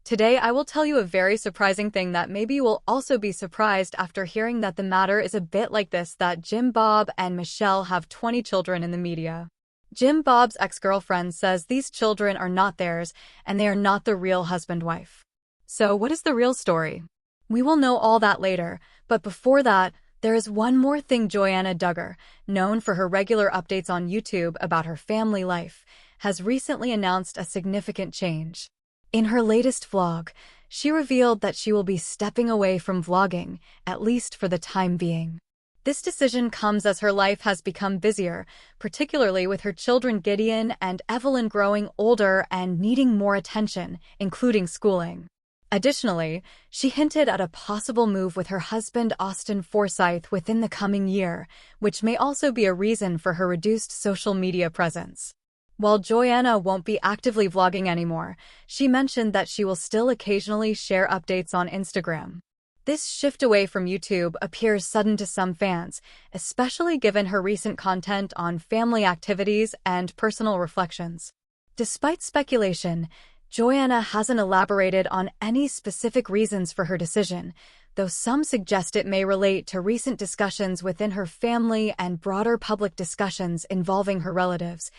Today, I will tell you a very surprising thing that maybe you will also be surprised after hearing that the matter is a bit like this, that Jim Bob and Michelle have 20 children in the media. Jim Bob's ex-girlfriend says these children are not theirs and they are not the real husband-wife. So what is the real story? We will know all that later, but before that, there is one more thing. Joy-Anna Duggar, known for her regular updates on YouTube about her family life, has recently announced a significant change. In her latest vlog, she revealed that she will be stepping away from vlogging, at least for the time being. This decision comes as her life has become busier, particularly with her children Gideon and Evelyn growing older and needing more attention, including schooling. Additionally, she hinted at a possible move with her husband Austin Forsyth within the coming year, which may also be a reason for her reduced social media presence. While Joy-Anna won't be actively vlogging anymore, she mentioned that she will still occasionally share updates on Instagram. This shift away from YouTube appears sudden to some fans, especially given her recent content on family activities and personal reflections. Despite speculation, Joy-Anna hasn't elaborated on any specific reasons for her decision, though some suggest it may relate to recent discussions within her family and broader public discussions involving her relatives,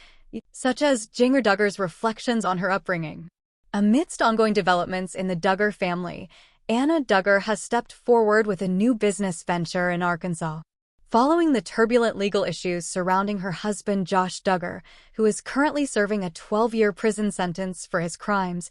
such as Jinger Duggar's reflections on her upbringing. Amidst ongoing developments in the Duggar family, Anna Duggar has stepped forward with a new business venture in Arkansas. Following the turbulent legal issues surrounding her husband Josh Duggar, who is currently serving a 12-year prison sentence for his crimes,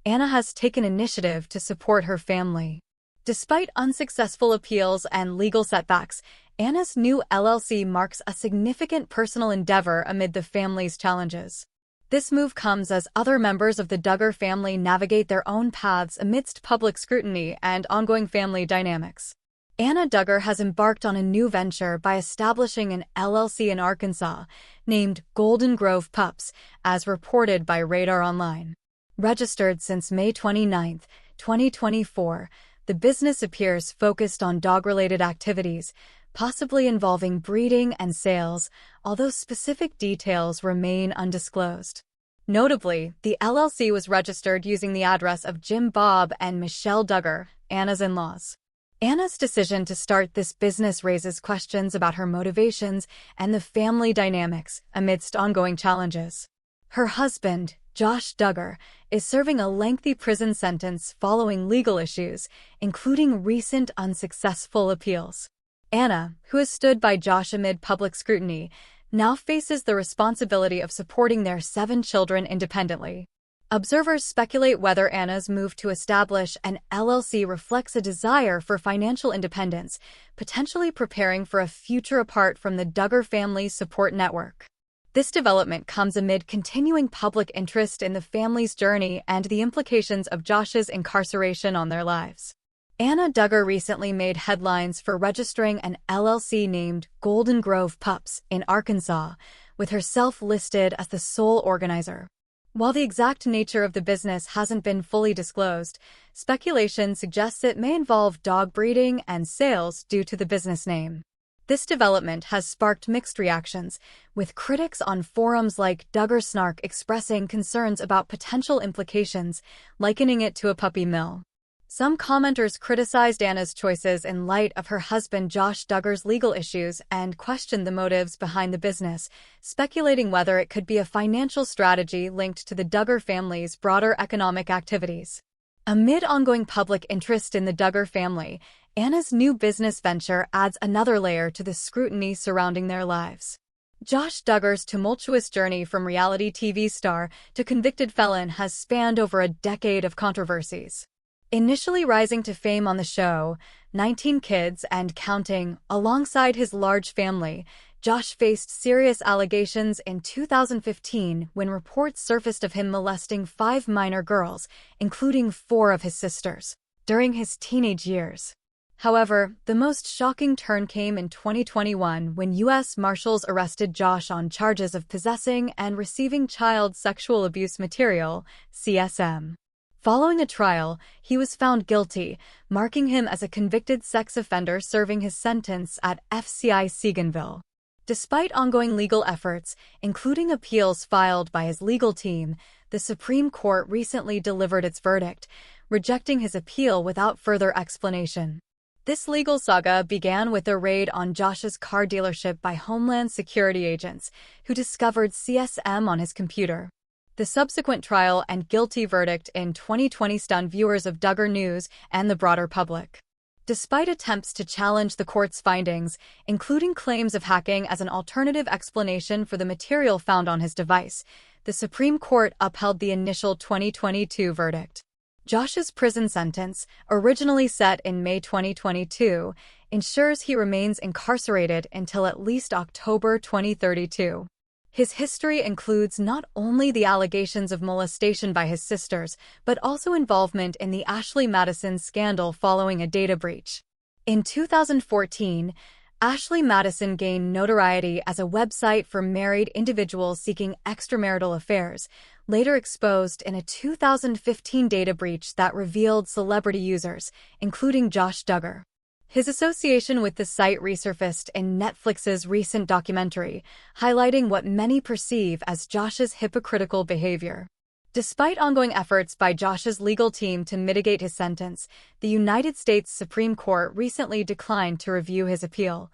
Anna has taken initiative to support her family. Despite unsuccessful appeals and legal setbacks, Anna's new LLC marks a significant personal endeavor amid the family's challenges. This move comes as other members of the Duggar family navigate their own paths amidst public scrutiny and ongoing family dynamics. Anna Duggar has embarked on a new venture by establishing an LLC in Arkansas named Golden Grove Pups, as reported by Radar Online. Registered since May 29, 2024, the business appears focused on dog-related activities, possibly involving breeding and sales, although specific details remain undisclosed. Notably, the LLC was registered using the address of Jim Bob and Michelle Duggar, Anna's in-laws. Anna's decision to start this business raises questions about her motivations and the family dynamics amidst ongoing challenges. Her husband, Josh Duggar, is serving a lengthy prison sentence following legal issues, including recent unsuccessful appeals. Anna, who has stood by Josh amid public scrutiny, now faces the responsibility of supporting their 7 children independently. Observers speculate whether Anna's move to establish an LLC reflects a desire for financial independence, potentially preparing for a future apart from the Duggar family's support network. This development comes amid continuing public interest in the family's journey and the implications of Josh's incarceration on their lives. Anna Duggar recently made headlines for registering an LLC named Golden Grove Pups in Arkansas, with herself listed as the sole organizer. While the exact nature of the business hasn't been fully disclosed, speculation suggests it may involve dog breeding and sales due to the business name. This development has sparked mixed reactions, with critics on forums like Duggar Snark expressing concerns about potential implications, likening it to a puppy mill. Some commenters criticized Anna's choices in light of her husband Josh Duggar's legal issues and questioned the motives behind the business, speculating whether it could be a financial strategy linked to the Duggar family's broader economic activities. Amid ongoing public interest in the Duggar family, Anna's new business venture adds another layer to the scrutiny surrounding their lives. Josh Duggar's tumultuous journey from reality TV star to convicted felon has spanned over a decade of controversies. Initially rising to fame on the show, 19 Kids and Counting, alongside his large family, Josh faced serious allegations in 2015 when reports surfaced of him molesting 5 minor girls, including 4 of his sisters, during his teenage years. However, the most shocking turn came in 2021 when U.S. Marshals arrested Josh on charges of possessing and receiving child sexual abuse material, CSM. Following a trial, he was found guilty, marking him as a convicted sex offender serving his sentence at FCI Seaganville. Despite ongoing legal efforts, including appeals filed by his legal team, the Supreme Court recently delivered its verdict, rejecting his appeal without further explanation. This legal saga began with a raid on Josh's car dealership by Homeland Security agents, who discovered CSM on his computer. The subsequent trial and guilty verdict in 2020 stunned viewers of Duggar News and the broader public. Despite attempts to challenge the court's findings, including claims of hacking as an alternative explanation for the material found on his device, the Supreme Court upheld the initial 2022 verdict. Josh's prison sentence, originally set in May 2022, ensures he remains incarcerated until at least October 2032. His history includes not only the allegations of molestation by his sisters, but also involvement in the Ashley Madison scandal following a data breach. In 2014, Ashley Madison gained notoriety as a website for married individuals seeking extramarital affairs, later exposed in a 2015 data breach that revealed celebrity users, including Josh Duggar. His association with the site resurfaced in Netflix's recent documentary, highlighting what many perceive as Josh's hypocritical behavior. Despite ongoing efforts by Josh's legal team to mitigate his sentence, the United States Supreme Court recently declined to review his appeal,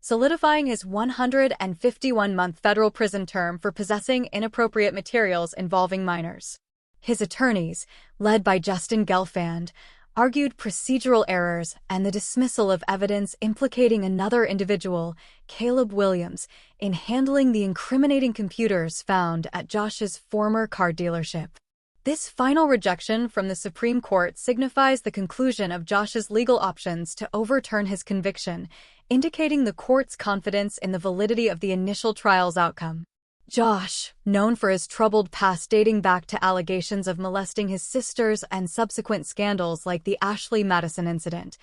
solidifying his 151-month federal prison term for possessing inappropriate materials involving minors. His attorneys, led by Justin Gelfand, argued procedural errors and the dismissal of evidence implicating another individual, Caleb Williams, in handling the incriminating computers found at Josh's former car dealership. This final rejection from the Supreme Court signifies the conclusion of Josh's legal options to overturn his conviction, indicating the court's confidence in the validity of the initial trial's outcome. Josh, known for his troubled past dating back to allegations of molesting his sisters and subsequent scandals like the Ashley Madison incident,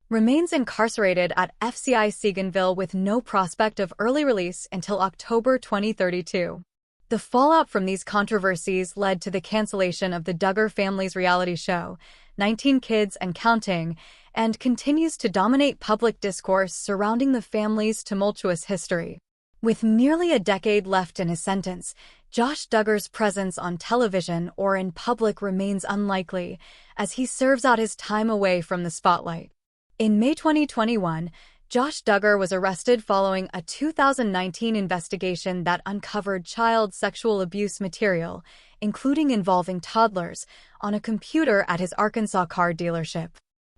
remains incarcerated at FCI Seaganville with no prospect of early release until October 2032. The fallout from these controversies led to the cancellation of the Duggar family's reality show, 19 Kids and Counting, and continues to dominate public discourse surrounding the family's tumultuous history. With nearly a decade left in his sentence, Josh Duggar's presence on television or in public remains unlikely, as he serves out his time away from the spotlight. In May 2021, Josh Duggar was arrested following a 2019 investigation that uncovered child sexual abuse material, including involving toddlers, on a computer at his Arkansas car dealership.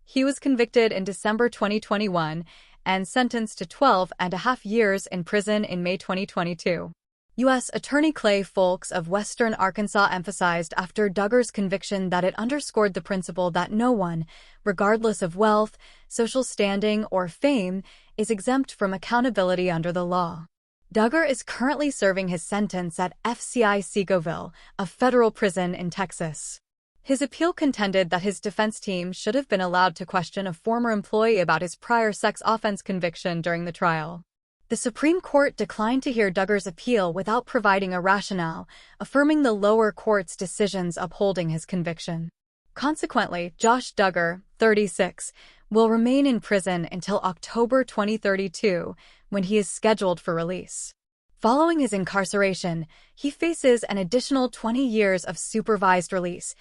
He was convicted in December 2021 and sentenced to 12.5 years in prison in May 2022. U.S. Attorney Clay Folks of Western Arkansas emphasized after Duggar's conviction that it underscored the principle that no one, regardless of wealth, social standing, or fame, is exempt from accountability under the law. Duggar is currently serving his sentence at FCI Seagoville, a federal prison in Texas. His appeal contended that his defense team should have been allowed to question a former employee about his prior sex offense conviction during the trial. The Supreme Court declined to hear Duggar's appeal without providing a rationale, affirming the lower court's decisions upholding his conviction. Consequently, Josh Duggar, 36, will remain in prison until October 2032, when he is scheduled for release. Following his incarceration, he faces an additional 20 years of supervised release,